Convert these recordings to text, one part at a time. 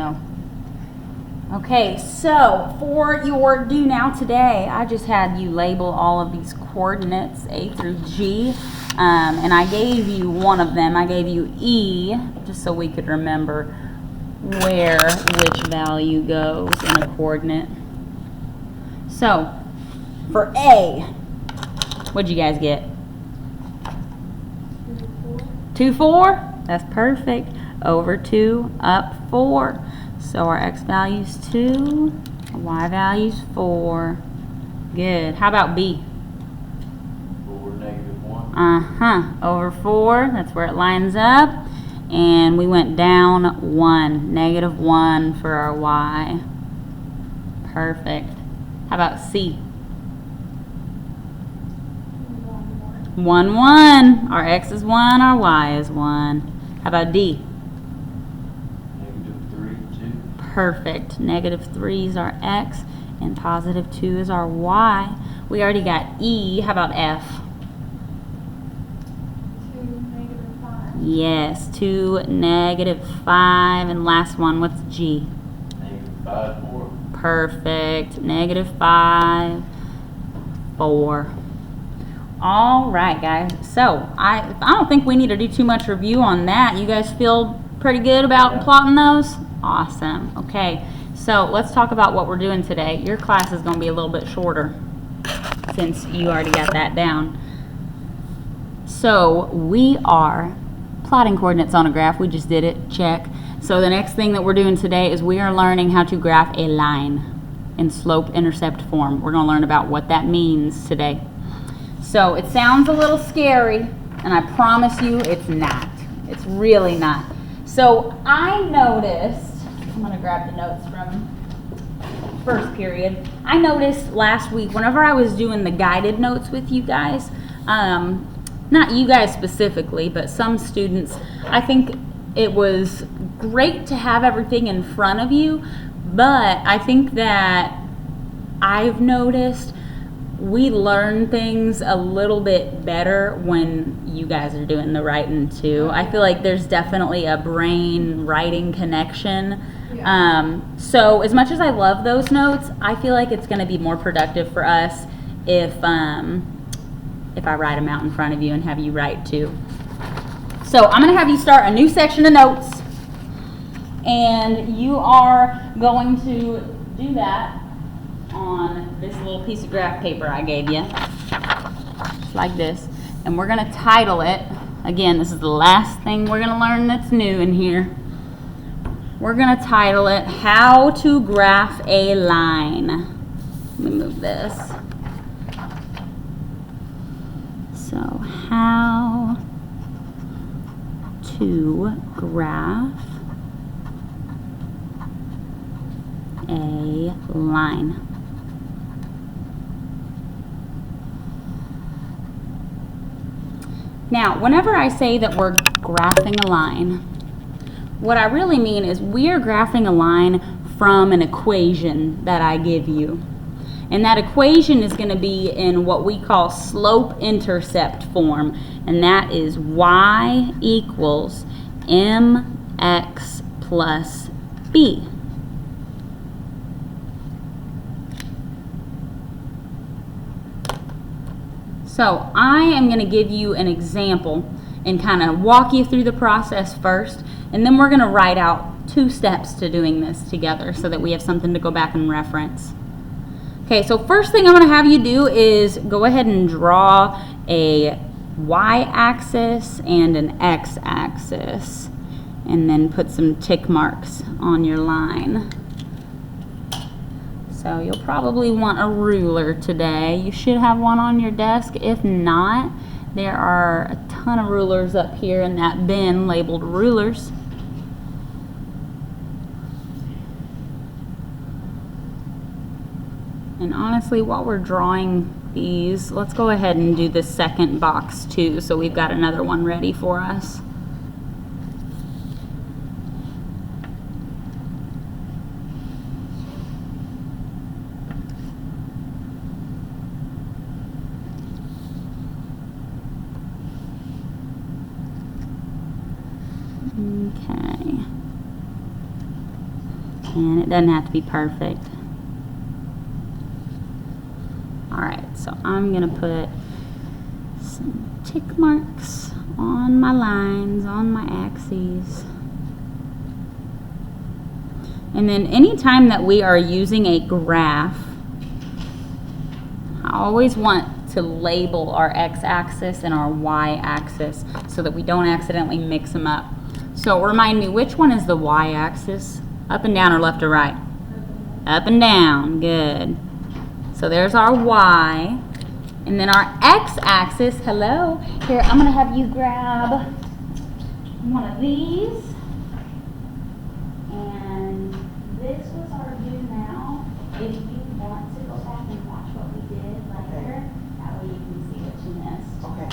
go. Okay, so for your do now today, I just had you label all of these coordinates, A through G, and I gave you one of them. I gave you E, just so we could remember where which value goes in a coordinate. So, for A, what'd you guys get? 2, 4? That's perfect. Over 2, up 4. So our x value is 2, y value is 4. Good. How about B? 4, -1. Over 4, that's where it lines up. And we went down 1, -1 for our y. Perfect. How about C? 1, 1. Our x is 1, our y is 1. How about D? -3, 2. Perfect. -3 is our x, and +2 is our y. We already got E. How about F? 2, -5. Yes, 2, -5. And last one, what's G? -5, 4. Perfect. -5, 4. All right, guys. So I don't think we need to do too much review on that. You guys feel pretty good about plotting those? Awesome. Okay, so let's talk about what we're doing today. Your class is going to be a little bit shorter since you already got that down. So we are plotting coordinates on a graph. We just did it. Check. So the next thing that we're doing today is we are learning how to graph a line in slope-intercept form. We're going to learn about what that means today. So it sounds a little scary, and I promise you it's not. It's really not. So I noticed, I'm going to grab the notes from first period. I noticed last week, whenever I was doing the guided notes with you guys, not you guys specifically, but some students, I think it was great to have everything in front of you, but I think that I've noticed we learn things a little bit better when you guys are doing the writing too. I feel like there's definitely a brain-writing connection. Yeah. So as much as I love those notes, I feel like it's going to be more productive for us if I write them out in front of you and have you write too. So I'm going to have you start a new section of notes, and you are going to do that on this little piece of graph paper I gave you, just like this. And we're going to title it, again, this is the last thing we're going to learn that's new in here. We're going to title it, How to Graph a Line. Let me move this. So, how to graph a line. Now, whenever I say that we're graphing a line, what I really mean is we are graphing a line from an equation that I give you. And that equation is going to be in what we call slope-intercept form. And that is y equals mx plus b. So I am going to give you an example and kind of walk you through the process first, and then we're going to write out 2 steps to doing this together so that we have something to go back and reference. Okay, so first thing I'm going to have you do is go ahead and draw a y-axis and an x-axis, and then put some tick marks on your line. So you'll probably want a ruler today. You should have one on your desk. If not, there are a ton of rulers up here in that bin labeled rulers. And honestly, while we're drawing these, let's go ahead and do the second box too, so we've got another one ready for us. Okay. And it doesn't have to be perfect. Alright, so I'm going to put some tick marks on my lines, on my axes. And then anytime that we are using a graph, I always want to label our x-axis and our y-axis so that we don't accidentally mix them up. So remind me, which one is the y-axis? Up and down or left or right? Up and down. Good. So there's our y. And then our x-axis, hello. Here, I'm going to have you grab one of these. And this was our do now. If you want to go back and watch what we did later, that way you can see what you missed. Okay.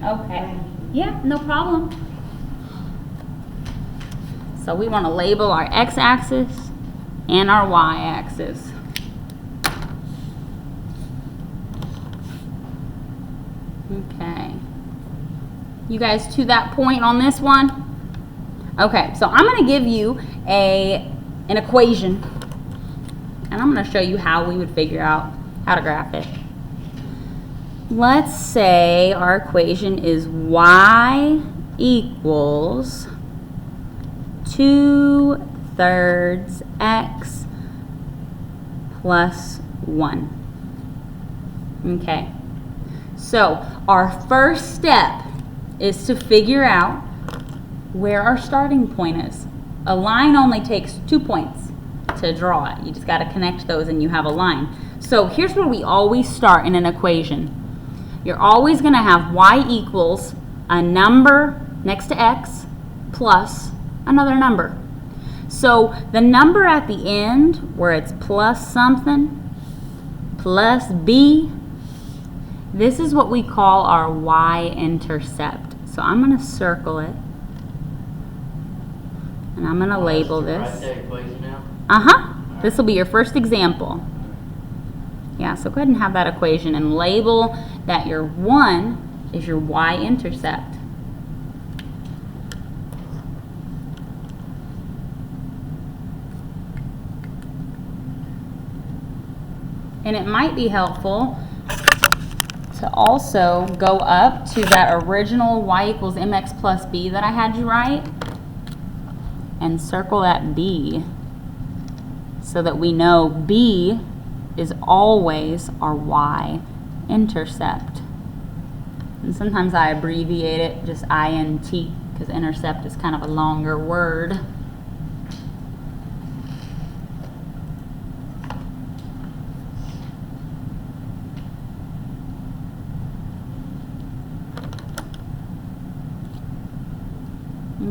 Okay. Yeah, no problem. So we want to label our x-axis and our y-axis. Okay. You guys to that point on this one? Okay, so I'm going to give you an equation, and I'm going to show you how we would figure out how to graph it. Let's say our equation is y equals 2/3 x plus 1. Okay. So our first step is to figure out where our starting point is. A line only takes 2 points to draw it. You just got to connect those and you have a line. So here's where we always start in an equation. You're always going to have y equals a number next to x plus another number. So the number at the end where it's plus something plus b, this is what we call our y-intercept. So I'm going to circle it. And I'm going to label this. Write that equation out. Uh-huh. This will be your first example. Yeah, so go ahead and have that equation and label that your 1 is your y-intercept. And it might be helpful to also go up to that original y equals mx plus b that I had you write and circle that b so that we know b is always our y-intercept. And sometimes I abbreviate it just int because intercept is kind of a longer word.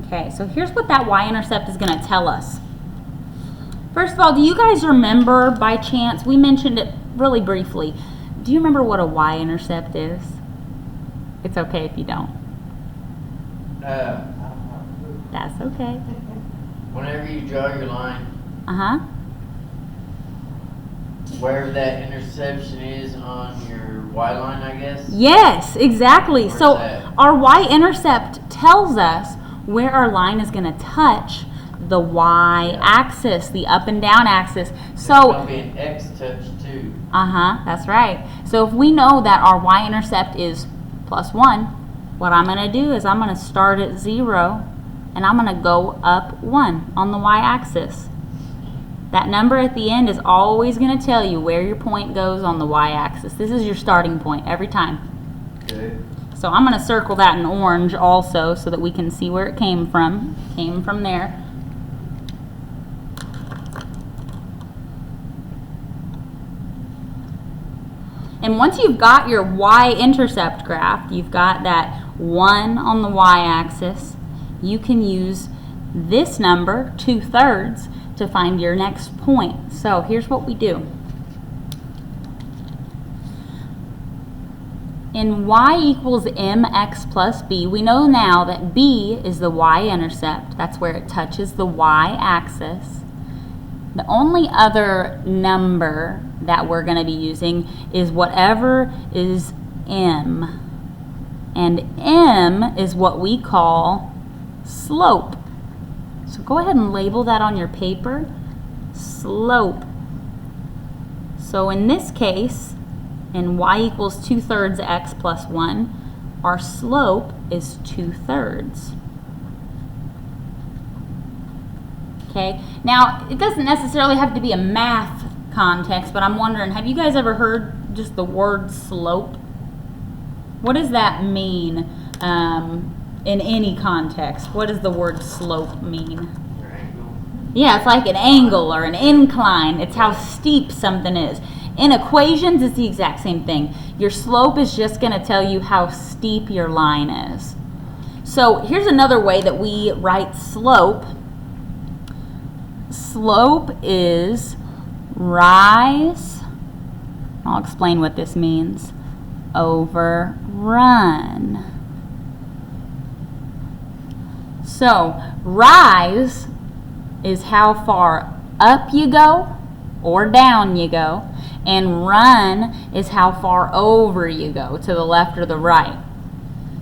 Okay, so here's what that y-intercept is going to tell us. First of all, do you guys remember by chance, we mentioned it really briefly, do you remember what a y-intercept is? It's okay if you don't. I don't know. That's okay. Whenever you draw your line, Uh-huh. wherever that intersection is on your y line, I guess. Yes, exactly. Where's So that? our y-intercept tells us where our line is going to touch the y-axis, the up and down axis. There's So, gonna be an x touch too. uh-huh, that's right. So if we know that our y-intercept is plus 1, what I'm going to do is I'm going to start at 0 and I'm going to go up 1 on the y-axis. That number at the end is always going to tell you where your point goes on the y-axis. This is your starting point every time. Good. So I'm going to circle that in orange also so that we can see where it came from. Came from there. And once you've got your y-intercept graph, you've got that 1 on the y-axis, you can use this number, 2/3, to find your next point. So here's what we do. In y equals mx plus b, we know now that b is the y-intercept. That's where it touches the y-axis. The only other number that we're going to be using is whatever is m. And m is what we call slope. So go ahead and label that on your paper. slope. So in this case, in y equals 2/3 x plus 1, our slope is 2/3. Okay, now it doesn't necessarily have to be a math context, but I'm wondering, have you guys ever heard just the word slope? What does that mean in any context? What does the word slope mean? Yeah, it's like an angle or an incline. It's how steep something is. In equations, it's the exact same thing. Your slope is just going to tell you how steep your line is. So here's another way that we write slope. Slope is rise, I'll explain what this means, over run. So rise is how far up you go or down you go, and run is how far over you go, to the left or the right.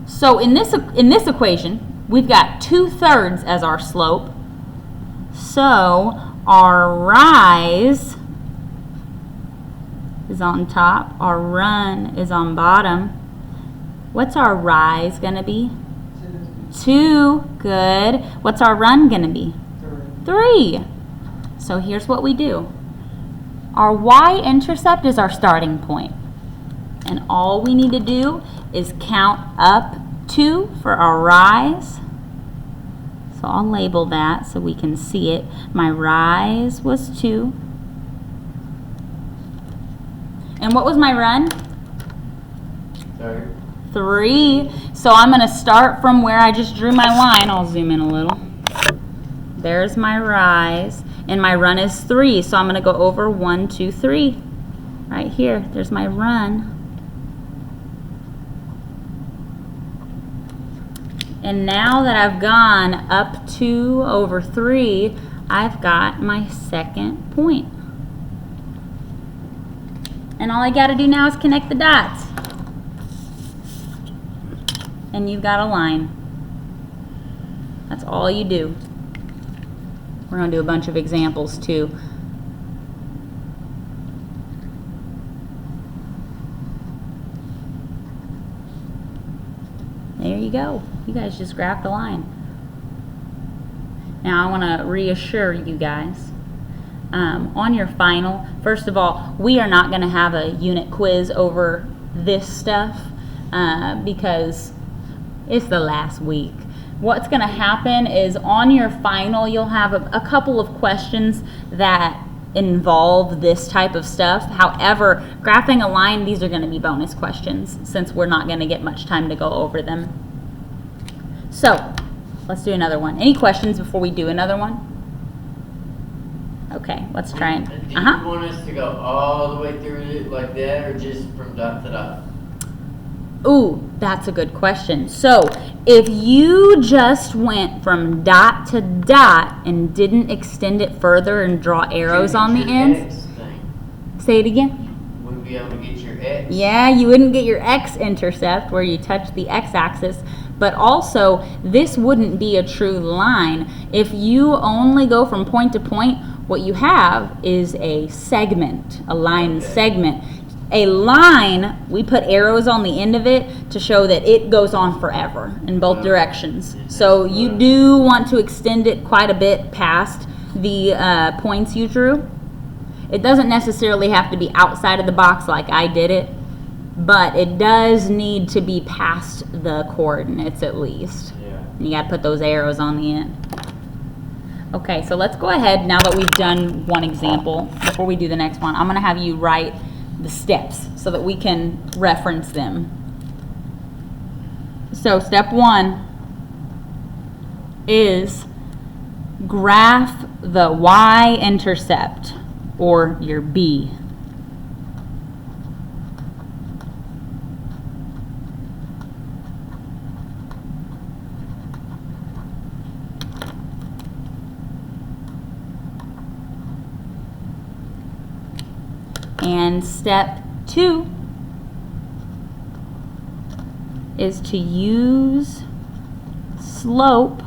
So in this equation, we've got 2/3 as our slope. So our rise is on top, our run is on bottom. What's our rise going to be? 2. Good. What's our run going to be? 3. So here's what we do. Our y-intercept is our starting point. And all we need to do is count up 2 for our rise. So I'll label that so we can see it. My rise was 2. And what was my run? 3. So I'm going to start from where I just drew my line. I'll zoom in a little. There's my rise. And my run is 3. So I'm going to go over 1, 2, 3. Right here. There's my run. And now that I've gone up 2 over 3, I've got my second point. And all I got to do now is connect the dots. And you've got a line. That's all you do. We're going to do a bunch of examples too. There you go. You guys just graphed a line. Now I want to reassure you guys. On your final, first of all, we are not going to have a unit quiz over this stuff because it's the last week. What's going to happen is on your final, you'll have a couple of questions that involve this type of stuff. However, graphing a line, these are going to be bonus questions since we're not going to get much time to go over them. So, let's do another one. Any questions before we do another one? Okay, let's try it. Do you want us to go all the way through it like that, or just from dot to dot? Ooh, that's a good question. So, if you just went from dot to dot and didn't extend it further and draw arrows on the ends, say it again. Wouldn't be able to get your X. Yeah, you wouldn't get your x-intercept where you touch the x-axis, but also this wouldn't be a true line. If you only go from point to point, what you have is a segment, a line segment. A line, we put arrows on the end of it to show that it goes on forever in both directions. So you do want to extend it quite a bit past the points you drew. It doesn't necessarily have to be outside of the box like I did it, but it does need to be past the coordinates at least. Yeah. You got to put those arrows on the end. Okay, so let's go ahead now that we've done one example. Before we do the next one, I'm going to have you write the steps so that we can reference them. So step 1 is graph the y-intercept, or your B. And step 2 is to use slope,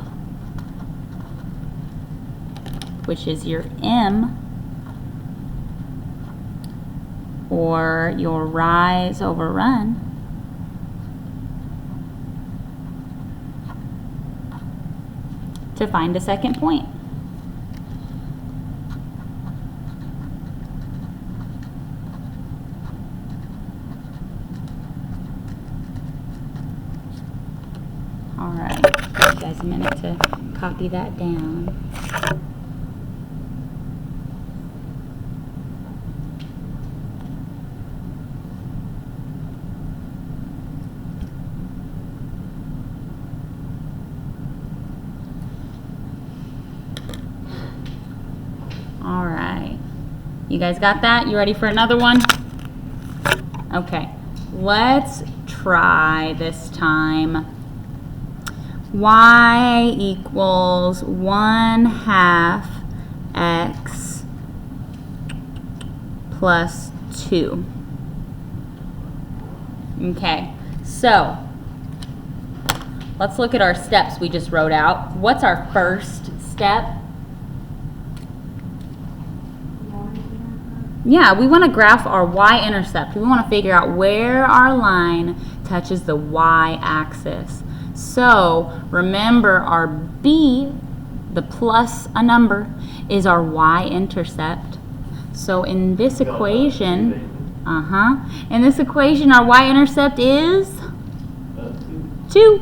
which is your M, or your rise over run, to find a second point. All right, give you guys a minute to copy that down. All right, you guys got that? You ready for another one? Okay, let's try this time. Y equals 1/2 x plus 2. Okay, so let's look at our steps we just wrote out. What's our first step? Yeah, we want to graph our y-intercept. We want to figure out where our line touches the y-axis. So remember, our b, the plus a number, is our y-intercept. So in this equation, in this equation, our y-intercept is 2.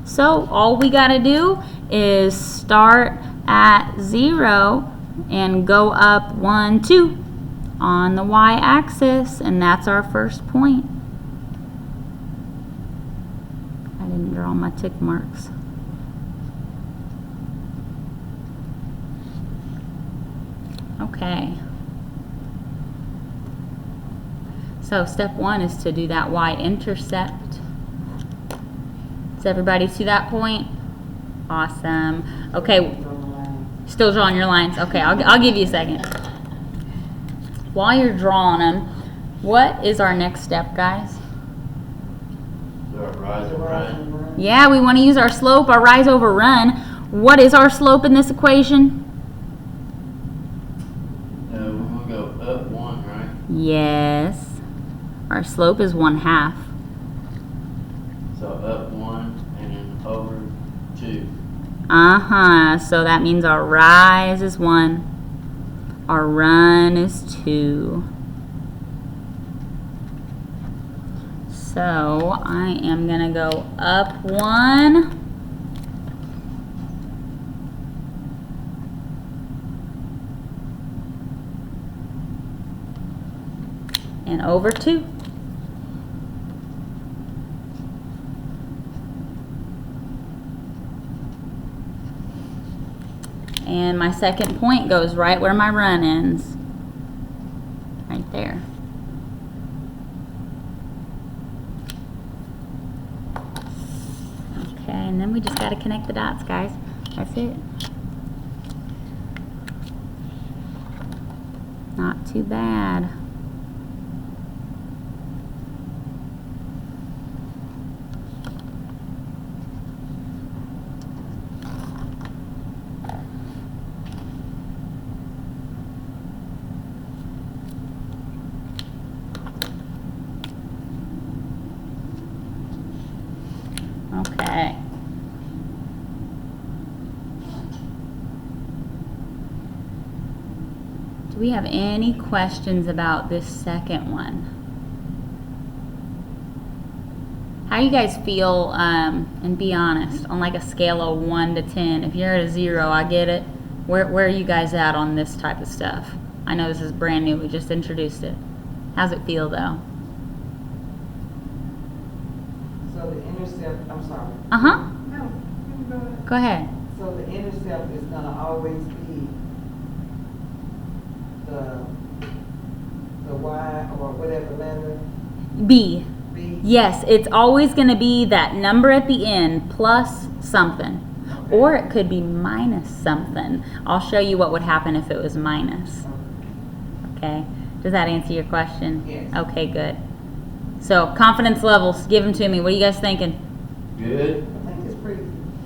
So all we got to do is start at 0 and go up 1, 2 on the y-axis, and that's our first point. I didn't draw my tick marks. Okay. So step 1 is to do that y-intercept. Does everybody see that point? Awesome. Okay. Still drawing your lines. Okay, I'll give you a second. While you're drawing them, what is our next step, guys? Rise and run. Yeah, we want to use our slope, our rise over run. What is our slope in this equation? We will go up 1, right? Yes. Our slope is 1/2. So up 1 and then over 2. So that means our rise is 1. Our run is 2. So I am going to go up 1. And over 2. And my second point goes right where my run ends. Right there. Okay, and then we just got to connect the dots, guys. That's it. Not too bad. Okay. Do we have any questions about this second one? How you guys feel, and be honest, on like a scale of 1 to 10? If you're at a 0, I get it. Where are you guys at on this type of stuff? I know this is brand new. We just introduced it. How's it feel, though? So the intercept, I'm sorry. Uh-huh. No, you can go ahead. Go ahead. So the intercept is gonna always be the Y or whatever letter, B. B? Yes, it's always going to be that number at the end plus something. Okay. Or it could be minus something. I'll show you what would happen if it was minus. Okay? Does that answer your question? Yes. Okay, good. So, confidence levels, give them to me. What are you guys thinking? Good. I think it's pretty.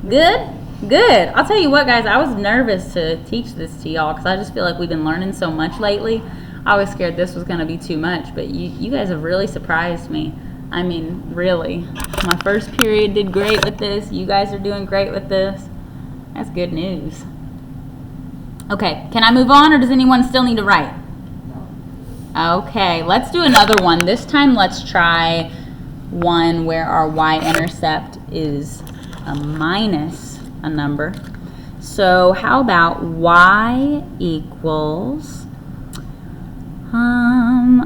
Good? Good. I'll tell you what, guys, I was nervous to teach this to y'all because I just feel like we've been learning so much lately. I was scared this was going to be too much, but you guys have really surprised me. I mean, really. My first period did great with this. You guys are doing great with this. That's good news. Okay, can I move on, or does anyone still need to write? No. Okay, let's do another one. This time let's try one where our y-intercept is a minus a number. So how about y equals,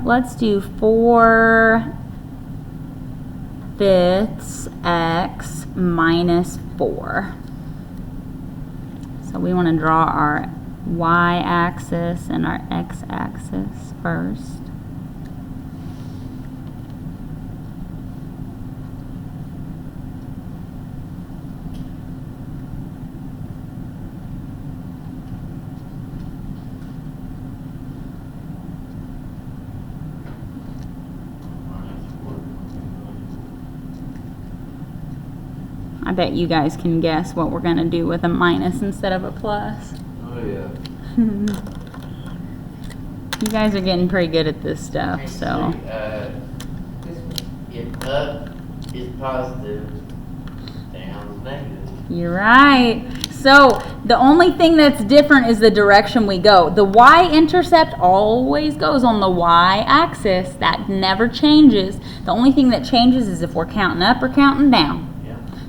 let's do 4/5 x minus 4. So we want to draw our y-axis and our x-axis first. I bet you guys can guess what we're going to do with a minus instead of a plus. Oh yeah. You guys are getting pretty good at this stuff, so. This one. If up is positive, down is negative. You're right. So the only thing that's different is the direction we go. The y-intercept always goes on the y-axis. That never changes. The only thing that changes is if we're counting up or counting down.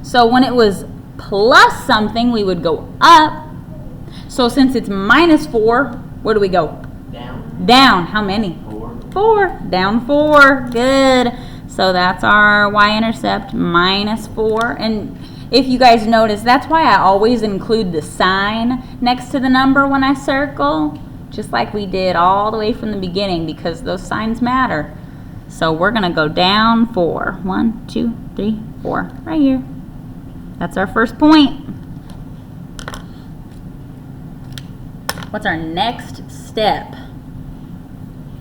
So when it was plus something, we would go up. So since it's minus 4, where do we go? Down. Down. How many? 4. 4. Down 4. Good. So that's our y-intercept, minus 4. And if you guys notice, that's why I always include the sign next to the number when I circle, just like we did all the way from the beginning, because those signs matter. So we're going to go down 4. 1, 2, 3, 4. Right here. That's our first point. What's our next step?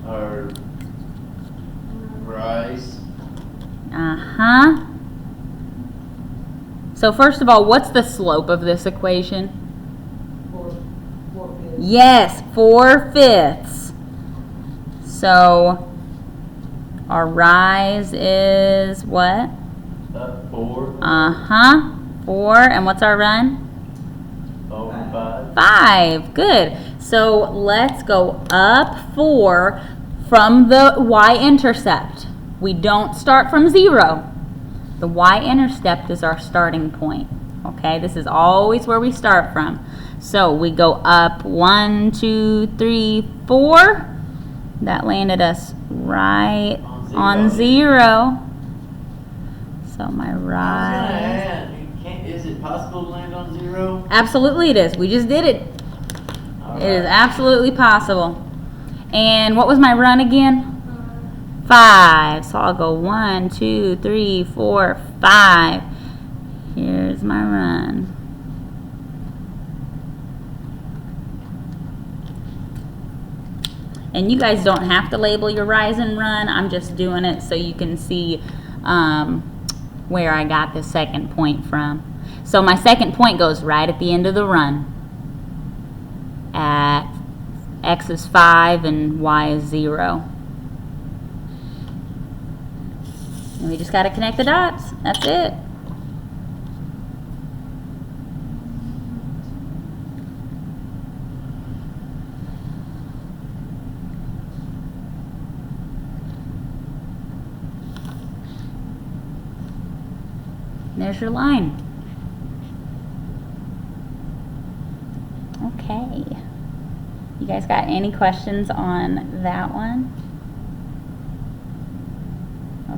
Our rise. Uh-huh. So first of all, what's the slope of this equation? 4/5. Yes, 4/5. So our rise is what? Up 4. Uh-huh. 4. And what's our run? Over 5. 5. Good. So let's go up 4 from the y-intercept. We don't start from 0. The y-intercept is our starting point. Okay, this is always where we start from. So we go up 1, 2, 3, 4. That landed us right on 0. So my rise. Is it possible to land on 0? Absolutely it is. We just did it. All It is right. absolutely possible. And what was my run again? 5. So I'll go 1, 2, 3, 4, 5. Here's my run. And you guys don't have to label your rise and run. I'm just doing it so you can see where I got the second point from. So my second point goes right at the end of the run. At x is 5 and y is 0. And we just got to connect the dots. That's it. There's your line. Okay. You guys got any questions on that one?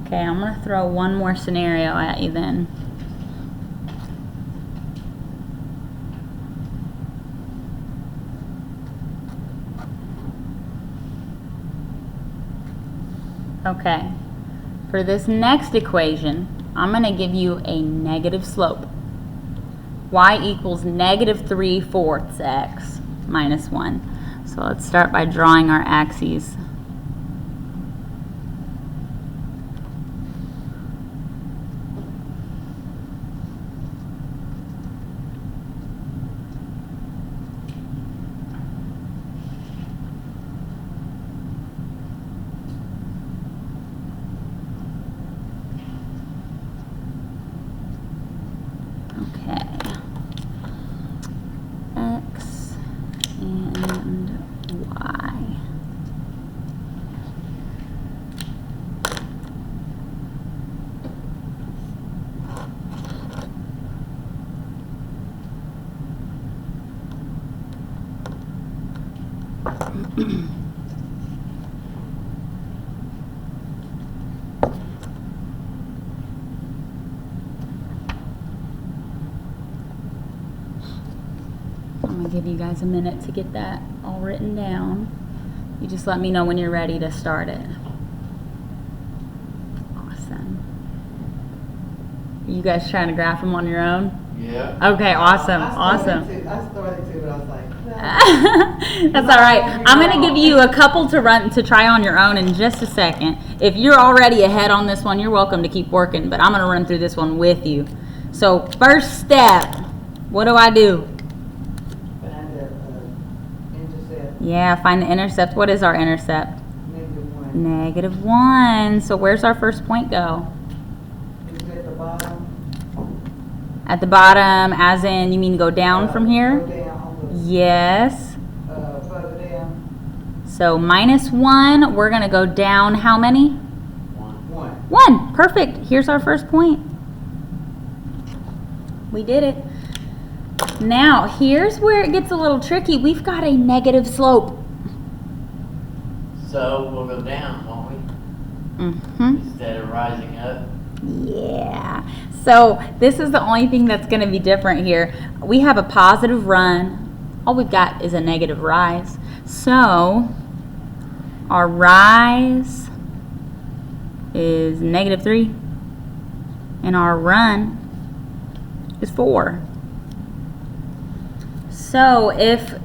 Okay, I'm going to throw one more scenario at you then. Okay, for this next equation, I'm going to give you a negative slope. Y equals negative 3/4 x minus 1. So let's start by drawing our axes. I'm gonna give you guys a minute to get that all written down. You just let me know when you're ready to start it. Awesome. Are you guys trying to graph them on your own? Yeah. Okay, awesome, I awesome. started to, but I was like, That's all right. I'm going to give you a couple to try on your own in just a second. If you're already ahead on this one, you're welcome to keep working, but I'm going to run through this one with you. So first step, what do I do? find the intercept, Yeah, find the intercept. What is our intercept? -1. -1. So where's our first point go? Is it at the bottom? At the bottom, as in, you mean go down from here? Go down on the, Yes. further down. So -1, we're going to go down how many? 1. 1. Perfect. Here's our first point. We did it. Now, here's where it gets a little tricky. We've got a negative slope. So we'll go down, won't we? Instead of rising up. Yeah. So this is the only thing that's going to be different here. We have a positive run. All we've got is a negative rise. So our rise is -3. And our run is 4. So if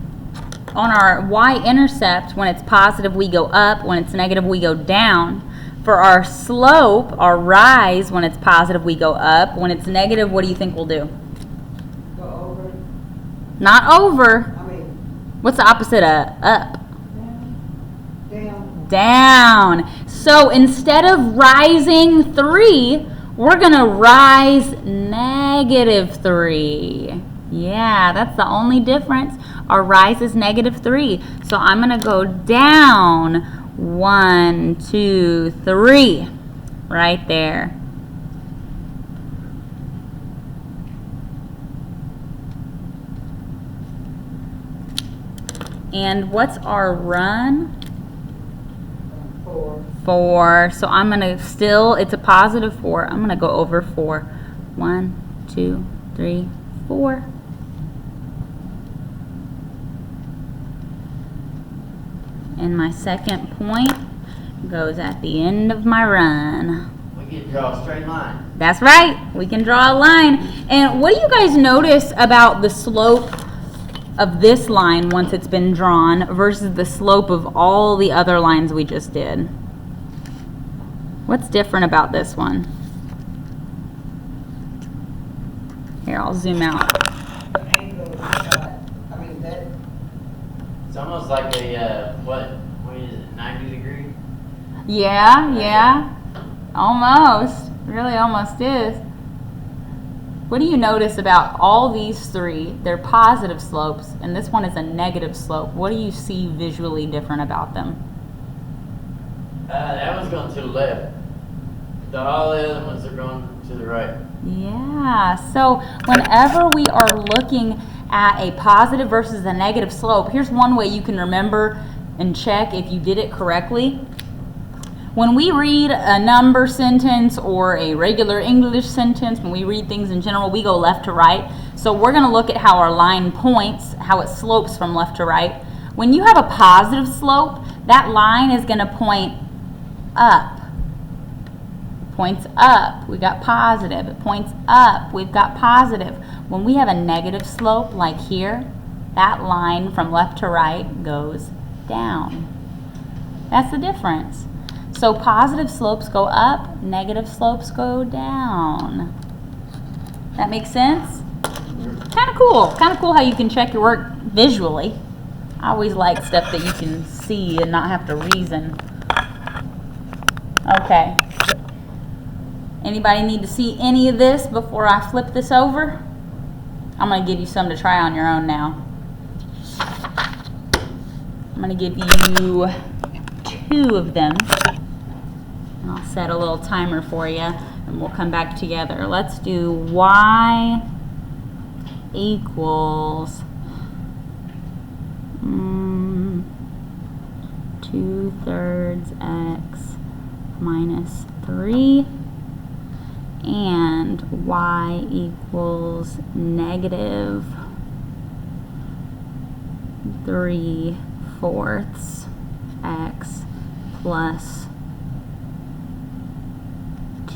on our y-intercept, when it's positive we go up, when it's negative we go down. For our slope, our rise, when it's positive we go up, when it's negative, what do you think we'll do? Go over. Not over. I mean, What's the opposite of up? down. Down. So instead of rising 3, we're going to rise -3. Yeah, that's the only difference. Our rise is -3. So I'm going to go down 1, 2, 3. Right there. And what's our run? 4. 4. So I'm going to still, it's a positive 4. I'm going to go over 4. 1, 2, 3, 4. And my second point goes at the end of my run. We can draw a straight line. That's right. We can draw a line. And what do you guys notice about the slope of this line once it's been drawn versus the slope of all the other lines we just did? What's different about this one? Here, I'll zoom out. Angle, I mean, that, It's almost like a, what is it, 90 degree? Yeah. Almost. Really almost is. What do you notice about all these 3? They're positive slopes, and this one is a negative slope. What do you see visually different about them? That one's going to the left. All the other ones are going to the right. Yeah, so whenever we are looking at a positive versus a negative slope, here's one way you can remember and check if you did it correctly. When we read a number sentence or a regular English sentence, when we read things in general, we go left to right. So we're going to look at how our line points, how it slopes from left to right. When you have a positive slope, that line is going to point up. Points up, we got positive. It points up, we've got positive. When we have a negative slope like here, that line from left to right goes down. That's the difference. So positive slopes go up, negative slopes go down. That makes sense? Kind of cool. Kind of cool how you can check your work visually. I always like stuff that you can see and not have to reason. Okay. Anybody need to see any of this before I flip this over? I'm going to give you some to try on your own now. I'm going to give you 2 of them. And I'll set a little timer for you and we'll come back together. Let's do y equals 2/3 x minus 3, and y equals negative 3/4 x plus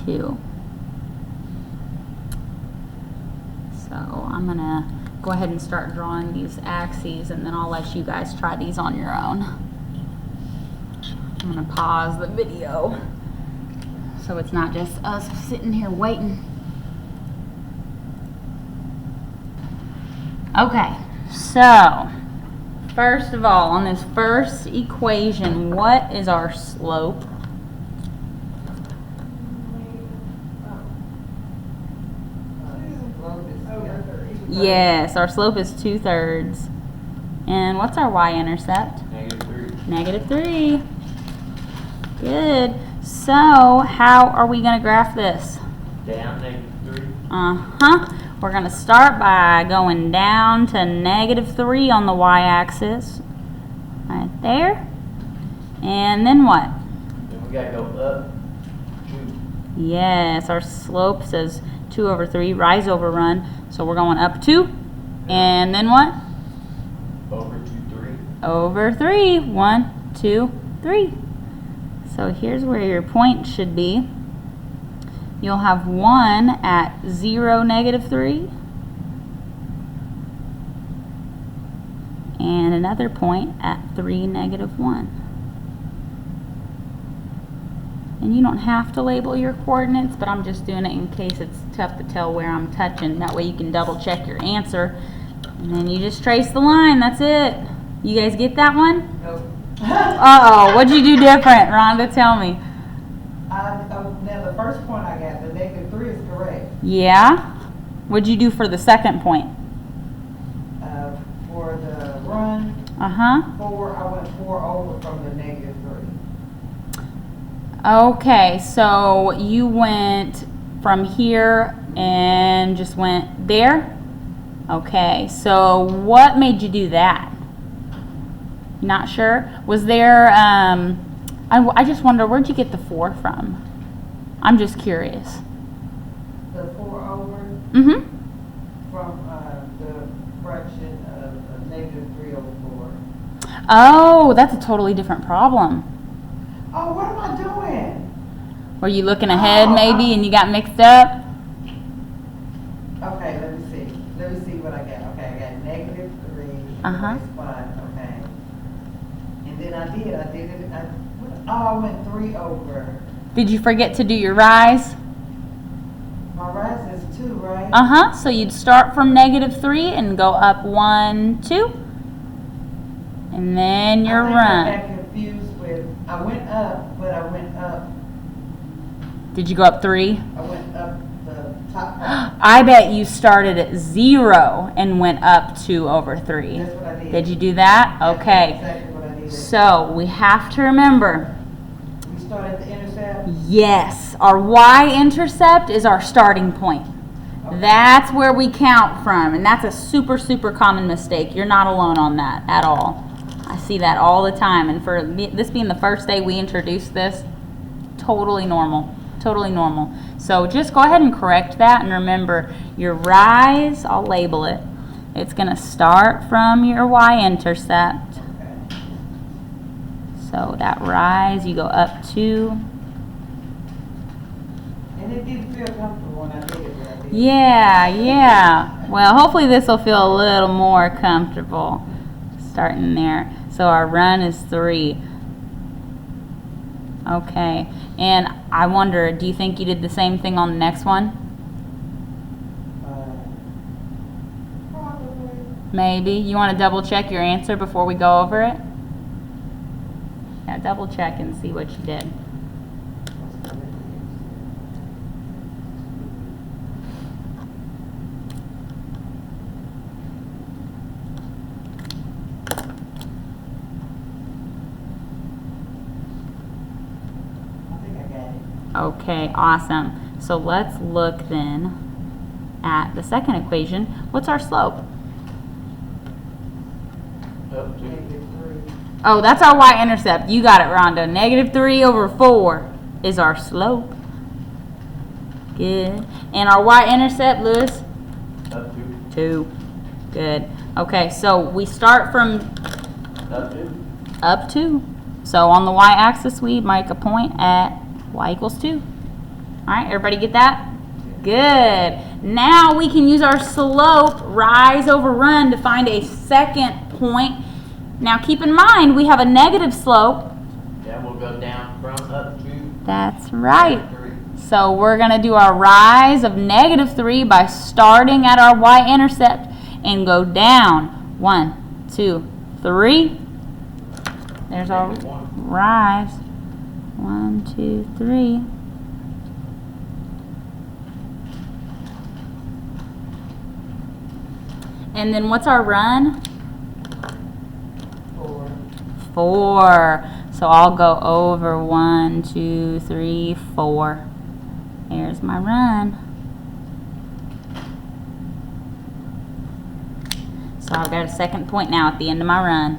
2. So I'm gonna go ahead and start drawing these axes, and then I'll let you guys try these on your own. I'm gonna pause the video so it's not just us sitting here waiting. Okay, so first of all, on this first equation, what is our slope? Yes, our slope is 2/3. And what's our y-intercept? -3. -3. Good. So how are we going to graph this? Down -3. We're going to start by going down to -3 on the y-axis. Right there. And then what? Then we gotta go up 2. Yes, our slope says 2/3, rise over run. So we're going up 2. And then what? Over 2, 3. Over 3. 1, 2, 3. So here's where your point should be. You'll have 1 at 0, -3. And another point at 3, -1. And you don't have to label your coordinates, but I'm just doing it in case it's tough to tell where I'm touching. That way you can double check your answer. And then you just trace the line. That's it. You guys get that one? Nope. Uh-oh. What'd you do different, Rhonda? Tell me. Now the first point I got, the -3 is correct. Yeah? What'd you do for the second point? For the run, Uh-huh. 4, I went 4 over from the -3. Okay, so you went from here and just went there? Okay, so what made you do that? Not sure? Was there, I just wonder, where'd you get the 4 from? I'm just curious. The 4 over Mm-hmm. from the fraction of -3 over 4. Oh, that's a totally different problem. Oh, what am I doing? Were you looking ahead maybe and you got mixed up? Okay, let me see. Let me see what I got. Okay, I got -3 in the Uh-huh. right spot. Okay. And then I did it. I went 3 over. Did you forget to do your rise? My rise is 2, right? Uh-huh, so you'd start from -3 and go up 1, 2. And then your I think run. I got confused with, I went up, but I went up, Did you go up 3? I went up the top part. I bet you started at 0 and went up 2/3. That's what I did. Did you do that? That's Okay. exactly what I did. So we have to remember, We started at the intercept. yes, our y-intercept is our starting point. Okay. That's where we count from, and that's a super, super common mistake. You're not alone on that at all. I see that all the time, and for this being the first day we introduced this, totally normal, totally normal. So just go ahead and correct that, and remember your rise, I'll label it. It's going to start from your y-intercept. Okay. So that rise, you go up 2. And it didn't feel comfortable when I did it, but I did. Yeah. Well, hopefully this will feel a little more comfortable starting there. So our run is 3. Okay. And I wonder, do you think you did the same thing on the next one? Probably. Maybe. You want to double check your answer before we go over it? Yeah, double check and see what you did. Okay, awesome. So let's look then at the second equation. What's our slope? Up 2. -3. Oh, that's our y-intercept. You got it, Rhonda. -3 over 4 is our slope. Good. And our y-intercept, Lewis? Up 2. 2. Good. Okay, so we start from Up 2. up 2. So on the y-axis, we make a point at y equals 2. All right, everybody get that? Good. Now we can use our slope, rise over run, to find a second point. Now keep in mind, we have a negative slope. Yeah, we'll go down from up 2. That's right. 3. So we're going to do our rise of -3 by starting at our y-intercept and go down. 1, 2, 3. There's our -1. rise. 1, 2, 3. And then what's our run? 4. 4. So I'll go over 1, 2, 3, 4. Here's my run. So I've got a second point now at the end of my run.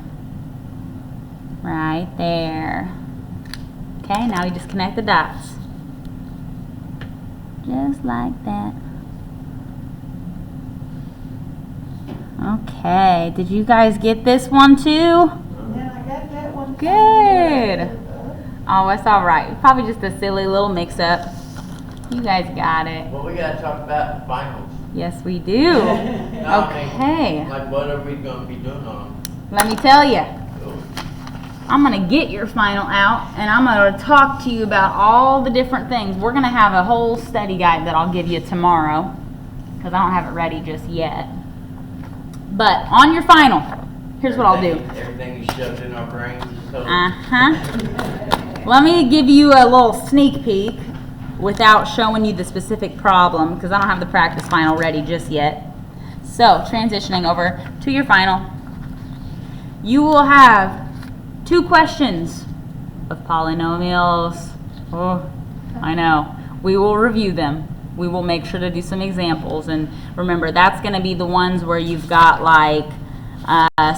Right there. Okay, now we just connect the dots. Just like that. Okay, did you guys get this one too? Yeah, I got that one. Good. Oh, it's all right. Probably just a silly little mix-up. You guys got it. Well, we gotta talk about finals. Yes, we do. No, I mean, Okay. like, what are we gonna be doing on them? Let me tell you. I'm going to get your final out, and I'm going to talk to you about all the different things. We're going to have a whole study guide that I'll give you tomorrow, because I don't have it ready just yet. But on your final, here's what I'll do. Everything you shoved in our brains is so. Let me give you a little sneak peek without showing you the specific problem, because I don't have the practice final ready just yet. So, transitioning over to your final, you will have 2 questions of polynomials. Oh, I know. We will review them. We will make sure to do some examples. And remember, that's going to be the ones where you've got like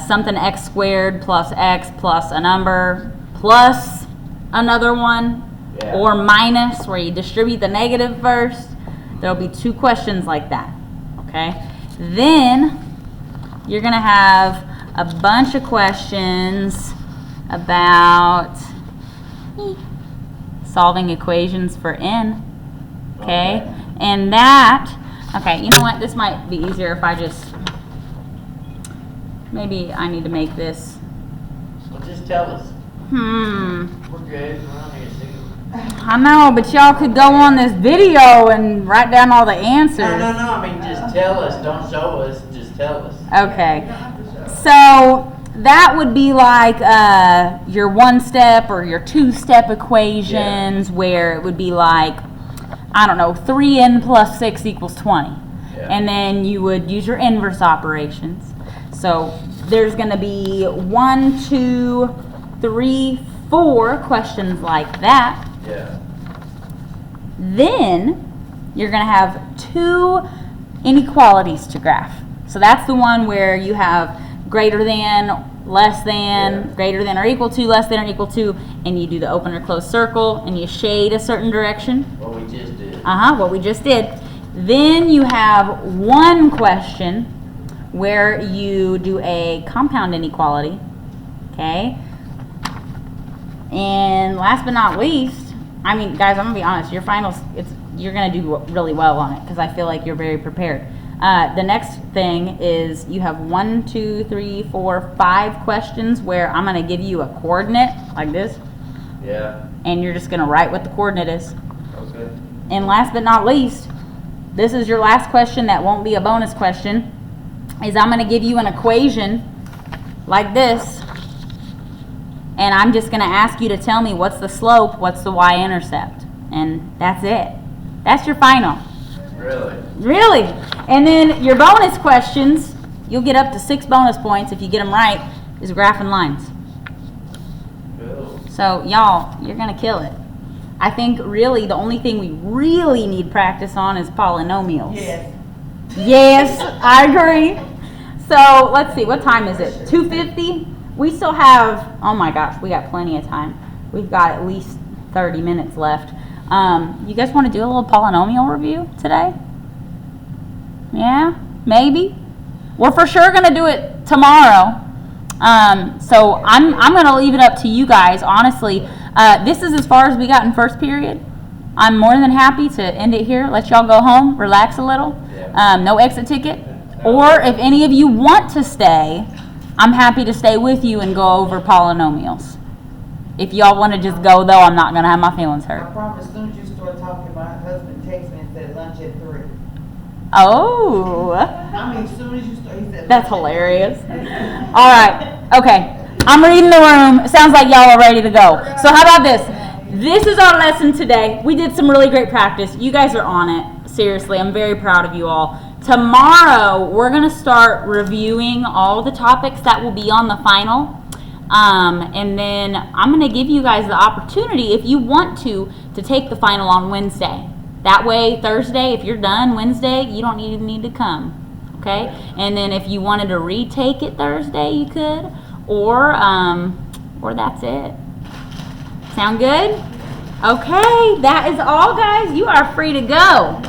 something x squared plus x plus a number plus another one, Yeah. or minus, where you distribute the negative first. There'll be 2 questions like that. Okay? Then you're going to have a bunch of questions about solving equations for n, okay? And that, okay, you know what, this might be easier if I just, maybe I need to make this, Well, just tell us. We're good. We're on here soon. I know, but y'all could go on this video and write down all the answers. No. I mean, just tell us. Don't show us. Just tell us. Okay, so that would be like your 1-step or your 2-step equations, where it would be like, I don't know, 3n plus 6 equals 20. Yeah. And then you would use your inverse operations. So there's going to be 1, 2, 3, 4 questions like that. Yeah. Then you're going to have 2 inequalities to graph. So that's the one where you have greater than, less than, greater than or equal to, less than or equal to, and you do the open or closed circle, and you shade a certain direction. What we just did. What we just did. Then you have 1 question where you do a compound inequality, okay? And last but not least, I mean, guys, I'm gonna be honest, your finals, you're gonna do really well on it, because I feel like you're very prepared. The next thing is you have 1, 2, 3, 4, 5 questions where I'm going to give you a coordinate like this. Yeah. And you're just going to write what the coordinate is. Okay. And last but not least, this is your last question that won't be a bonus question, is I'm going to give you an equation like this. And I'm just going to ask you to tell me what's the slope, what's the y-intercept. And that's it. That's your final. Really? Really? And then your bonus questions, you'll get up to 6 bonus points if you get them right, is graphing lines. Cool. So y'all, you're going to kill it. I think really the only thing we really need practice on is polynomials. Yes. Yes, I agree. So let's see, what time is it? 2:50? we still have, oh my gosh, we got plenty of time. We've got at least 30 minutes left. You guys want to do a little polynomial review today? Yeah, maybe. We're for sure going to do it tomorrow. So I'm going to leave it up to you guys, honestly. This is as far as we got in first period. I'm more than happy to end it here. Let y'all go home, relax a little. No exit ticket. Or if any of you want to stay, I'm happy to stay with you and go over polynomials. If y'all want to just go, though, I'm not going to have my feelings hurt. I promise, as soon as you start talking, my husband texted me and said lunch at 3. Oh. I mean, as soon as you start, he said That's lunch at hilarious. 3. All right. Okay. I'm reading the room. It sounds like y'all are ready to go. So how about this? This is our lesson today. We did some really great practice. You guys are on it. Seriously, I'm very proud of you all. Tomorrow, we're going to start reviewing all the topics that will be on the final. And then I'm going to give you guys the opportunity, if you want to take the final on Wednesday. That way, Thursday, if you're done Wednesday, you don't even need to come. Okay? And then if you wanted to retake it Thursday, you could. Or that's it. Sound good? Okay, that is all, guys. You are free to go.